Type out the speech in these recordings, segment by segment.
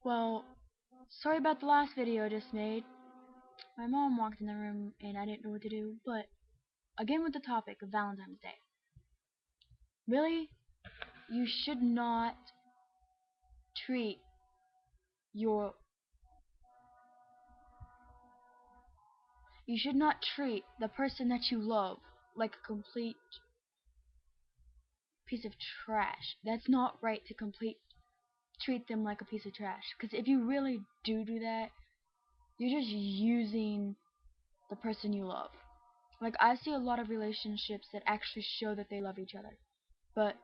Well, sorry about the last video I just made. My mom walked in the room and I didn't know what to do, but again with the topic of Valentine's Day. Really, you should not treat your you should not treat the person that you love like a complete piece of trash. That's not right to treat them like a piece of trash. Because if you really do that, you're just using the person you love. Like, I see a lot of relationships that actually show that they love each other. But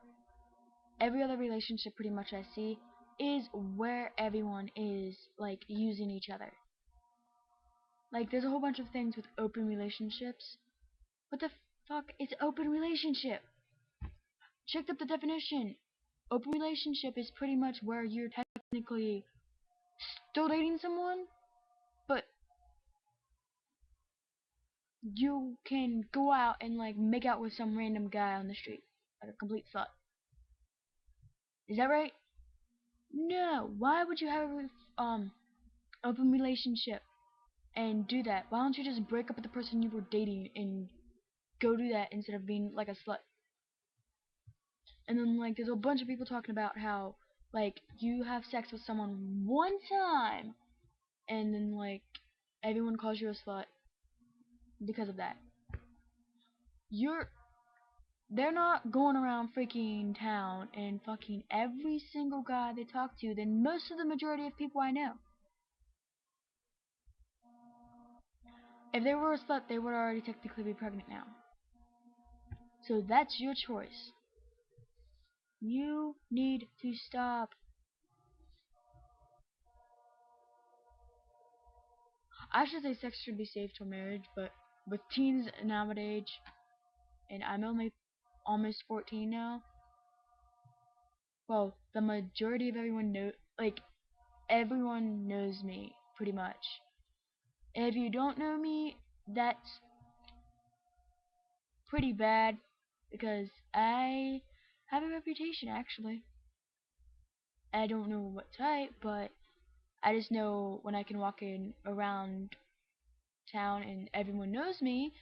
every other relationship pretty much I see is where everyone is, like, using each other. Like, there's a whole bunch of things with open relationships. What the fuck is open relationship? Check up the definition. Open relationship is pretty much where you're technically still dating someone, but you can go out and, like, make out with some random guy on the street. Like a complete slut. Is that right? No. Why would you have a open relationship and do that? Why don't you just break up with the person you were dating and go do that instead of being like a slut? And then, like, there's a bunch of people talking about how, like, you have sex with someone one time and then, like, everyone calls you a slut because of that. You're They're not going around freaking town and fucking every single guy they talk to than most of the majority of people I know. If they were a slut, they would already technically be pregnant now. So that's your choice. You need to stop. I should say sex should be safe till marriage, but with teens nowadays, and I'm only almost 14 now, well, the majority of everyone everyone knows me, pretty much. If you don't know me, that's pretty bad, because I have a reputation, actually. I don't know what type, but I just know when I can walk in around town and everyone knows me,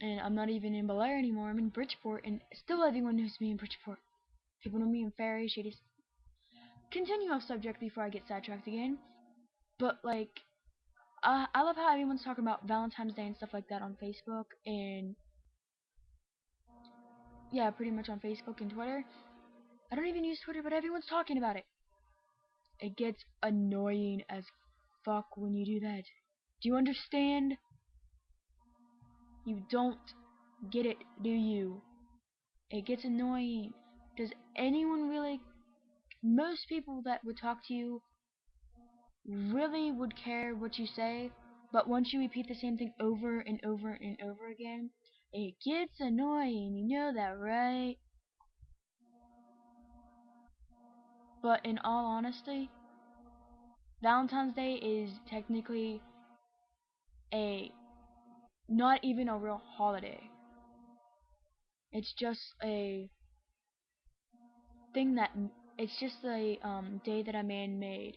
and I'm not even in Bel Air anymore, I'm in Bridgeport, and still everyone knows me in Bridgeport. People know me in Ferry, Shady. Continue off subject before I get sidetracked again, but, like, I love how everyone's talking about Valentine's Day and stuff like that on Facebook, and yeah, pretty much on Facebook and Twitter. I don't even use Twitter, but everyone's talking about it. It gets annoying as fuck when you do that. Do you understand? You don't get it, do you? It gets annoying. Does anyone really... Most people that would talk to you really would care what you say, but once you repeat the same thing over and over and over again, it gets annoying. You know that, right? But in all honesty, Valentine's Day is technically a not even a real holiday. It's just a thing that it's just a day that a man made,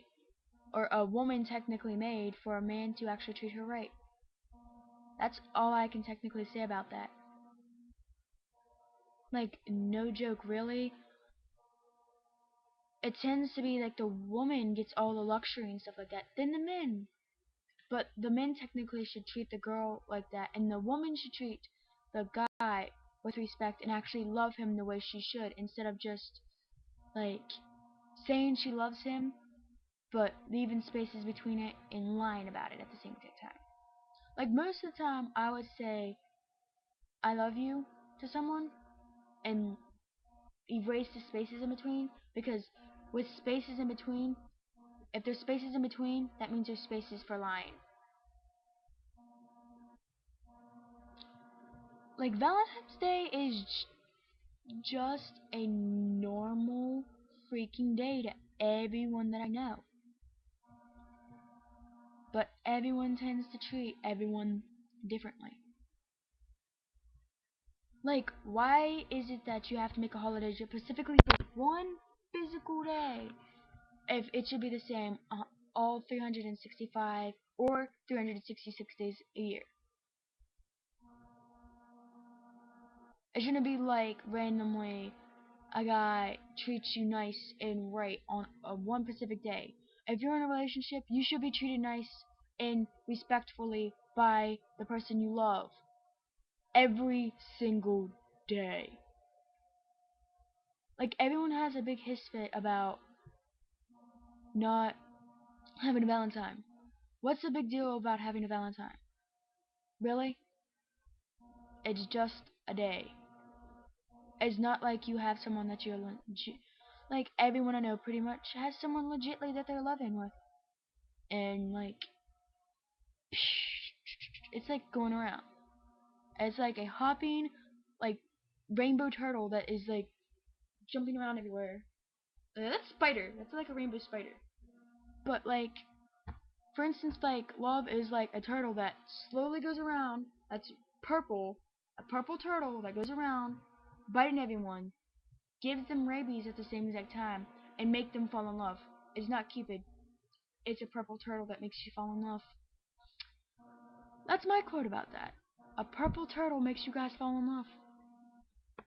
or a woman technically made, for a man to actually treat her right. That's all I can technically say about that. Like, no joke, really. It tends to be like the woman gets all the luxury and stuff like that, then the men. But the men technically should treat the girl like that, and the woman should treat the guy with respect and actually love him the way she should, instead of just, like, saying she loves him but leaving spaces between it and lying about it at the same time. Like, most of the time, I would say I love you to someone and erase the spaces in between, because with spaces in between, if there's spaces in between, that means there's spaces for lying. Like, Valentine's Day is just a normal freaking day to everyone that I know. But everyone tends to treat everyone differently. Like, why is it that you have to make a holiday specifically for one physical day? if it should be the same all 365 or 366 days a year. It shouldn't be like randomly a guy treats you nice and right on one specific day. If you're in a relationship, you should be treated nice and respectfully by the person you love every single day. Like everyone has a big hiss fit about not having a Valentine. What's the big deal about having a Valentine? Really? It's just a day. It's not like you have someone that you're like everyone I know pretty much has someone legitly that they're loving with, and like it's like going around. It's like a hopping, like rainbow turtle that is like jumping around everywhere. That's spider. That's like a rainbow spider. But like, for instance, like love is like a turtle that slowly goes around. That's purple. A purple turtle that goes around, biting everyone, gives them rabies at the same exact time, and make them fall in love. It's not Cupid. It's a purple turtle that makes you fall in love. That's my quote about that. A purple turtle makes you guys fall in love.